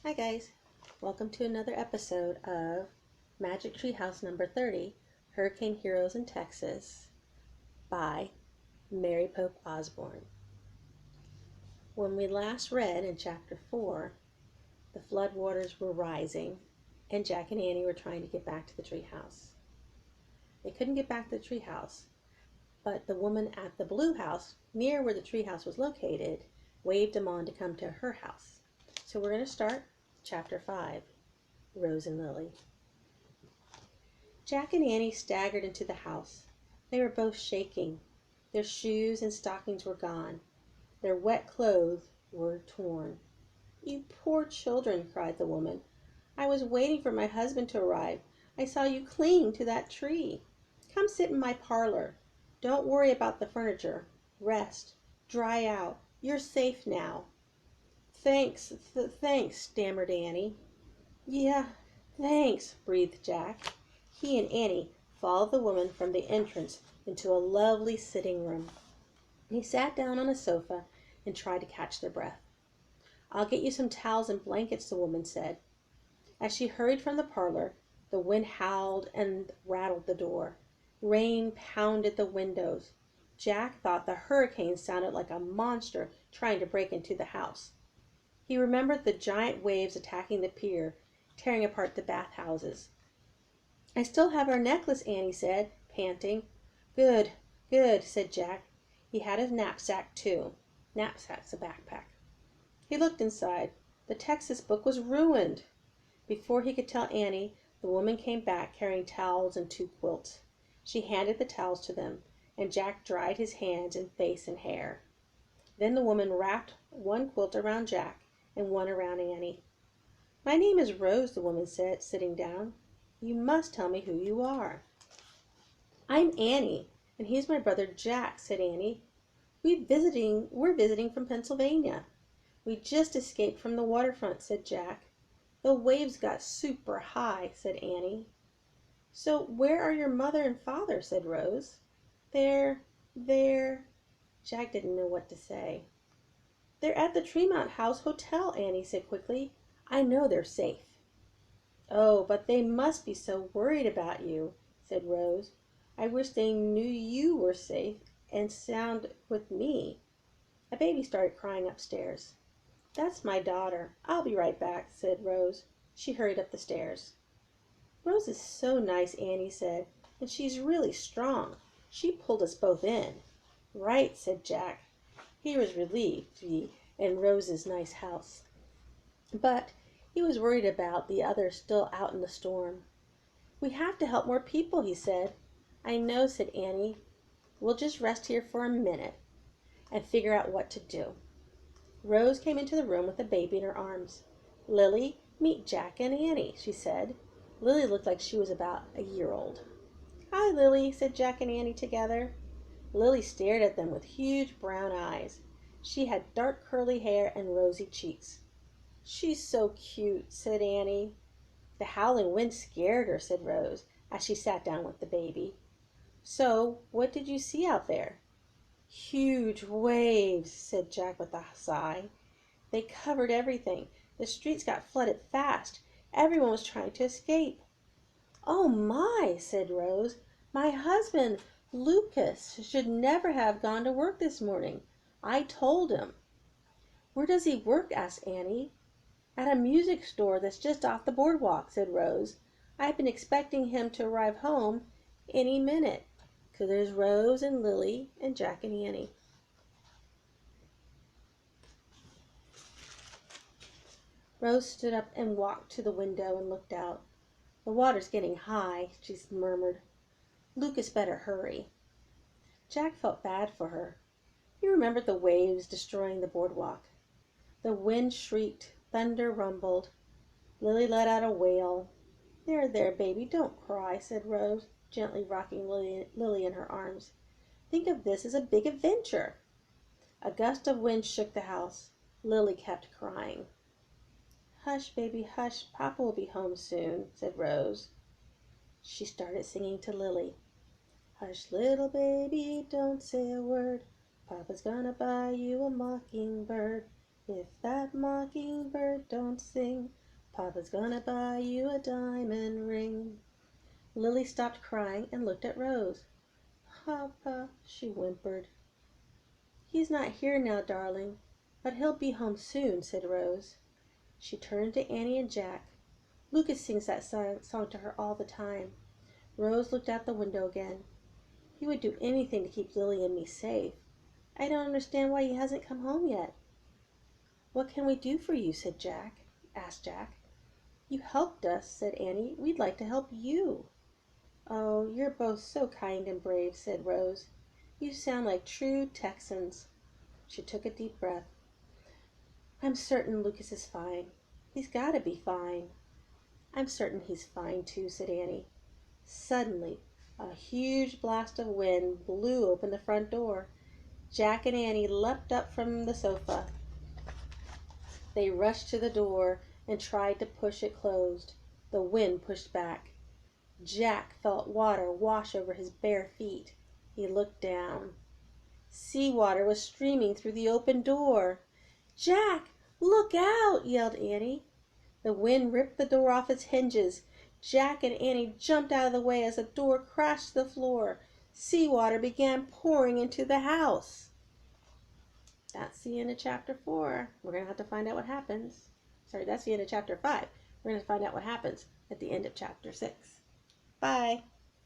Hi guys, welcome to another episode of Magic Treehouse number 30, Hurricane Heroes in Texas by Mary Pope Osbourne. When we last read in chapter 4, the floodwaters were rising and Jack and Annie were trying to get back to the treehouse. They couldn't get back to the treehouse, but the woman at the blue house, near where the treehouse was located, waved them on to come to her house. So we're going to start chapter 5. Rose and Lily. Jack and Annie staggered into the house. They were both shaking. Their shoes and stockings were gone. Their wet clothes were torn. "You poor children," cried the woman. "I was waiting for my husband to arrive. I saw you cling to that tree. Come sit in my parlor. Don't worry about the furniture. Rest. Dry out. You're safe now." Thanks, stammered Annie. "Yeah, thanks," breathed Jack. He and Annie followed the woman from the entrance into a lovely sitting room. He sat down on a sofa and tried to catch their breath. "I'll get you some towels and blankets," the woman said. As she hurried from the parlor, the wind howled and rattled the door. Rain pounded the windows. Jack thought the hurricane sounded like a monster trying to break into the house. He remembered the giant waves attacking the pier, tearing apart the bathhouses. "I still have our necklace," Annie said, panting. Good, said Jack. He had his knapsack, too. Knapsack's a backpack. He looked inside. The Texas book was ruined. Before he could tell Annie, the woman came back carrying towels and 2 quilts. She handed the towels to them, and Jack dried his hands and face and hair. Then the woman wrapped 1 quilt around Jack and 1 around Annie. "My name is Rose," the woman said, sitting down. "You must tell me who you are." "I'm Annie, and he's my brother Jack," said Annie. We're visiting from Pennsylvania. "We just escaped from the waterfront," said Jack. "The waves got super high," said Annie. "So where are your mother and father?" said Rose. They're... Jack didn't know what to say. "They're at the Tremont House Hotel," Annie said quickly. "I know they're safe." "Oh, but they must be so worried about you," said Rose. "I wish they knew you were safe and sound with me." A baby started crying upstairs. "That's my daughter. I'll be right back," said Rose. She hurried up the stairs. "Rose is so nice," Annie said, "and she's really strong. She pulled us both in." "Right," said Jack. He was relieved to be in Rose's nice house. But he was worried about the others still out in the storm. "We have to help more people," he said. "I know," said Annie. "We'll just rest here for a minute and figure out what to do." Rose came into the room with a baby in her arms. "Lily, meet Jack and Annie," she said. Lily looked like she was about a year old. "Hi, Lily," said Jack and Annie together. Lily stared at them with huge brown eyes. She had dark curly hair and rosy cheeks. "She's so cute," said Annie. "The howling wind scared her," said Rose, as she sat down with the baby. "So, what did you see out there?" "Huge waves," said Jack with a sigh. "They covered everything. The streets got flooded fast. Everyone was trying to escape." "Oh my," said Rose. "My husband, Lucas, should never have gone to work this morning. I told him." "Where does he work?" asked Annie. "At a music store that's just off the boardwalk," said Rose. "I've been expecting him to arrive home any minute." So there's Rose and Lily and Jack and Annie. Rose stood up and walked to the window and looked out. "The water's getting high," she murmured. "Lucas better hurry." Jack felt bad for her. He remembered the waves destroying the boardwalk. The wind shrieked, thunder rumbled. Lily let out a wail. There, baby, don't cry," said Rose, gently rocking Lily in her arms. "Think of this as a big adventure." A gust of wind shook the house. Lily kept crying. "Hush, baby, hush. Papa will be home soon," said Rose. She started singing to Lily. "Hush, little baby, don't say a word. Papa's gonna buy you a mockingbird. If that mockingbird don't sing, Papa's gonna buy you a diamond ring. Lily stopped crying and looked at Rose. Papa, she whimpered. He's not here now, darling, but he'll be home soon, said Rose. She turned to Annie and Jack. Lucas sings that song to her all the time. Rose looked out the window again. He would do anything to keep Lily and me safe. I don't understand why he hasn't come home yet. What can we do for you? asked Jack. You helped us, said Annie. We'd like to help you. Oh, you're both so kind and brave, said Rose. You sound like true Texans. She took a deep breath. I'm certain Lucas is fine. He's got to be fine. I'm certain he's fine too, said Annie. Suddenly, a huge blast of wind blew open the front door. Jack and Annie leapt up from the sofa. They rushed to the door and tried to push it closed. The wind pushed back. Jack felt water wash over his bare feet. He looked down. Sea water was streaming through the open door. Jack, look out, yelled Annie. The wind ripped the door off its hinges. Jack and Annie jumped out of the way as the door crashed to the floor. Seawater began pouring into the house. That's the end of chapter 4. We're going to have to find out what happens. Sorry, that's the end of chapter 5. We're going to find out what happens at the end of chapter 6. Bye.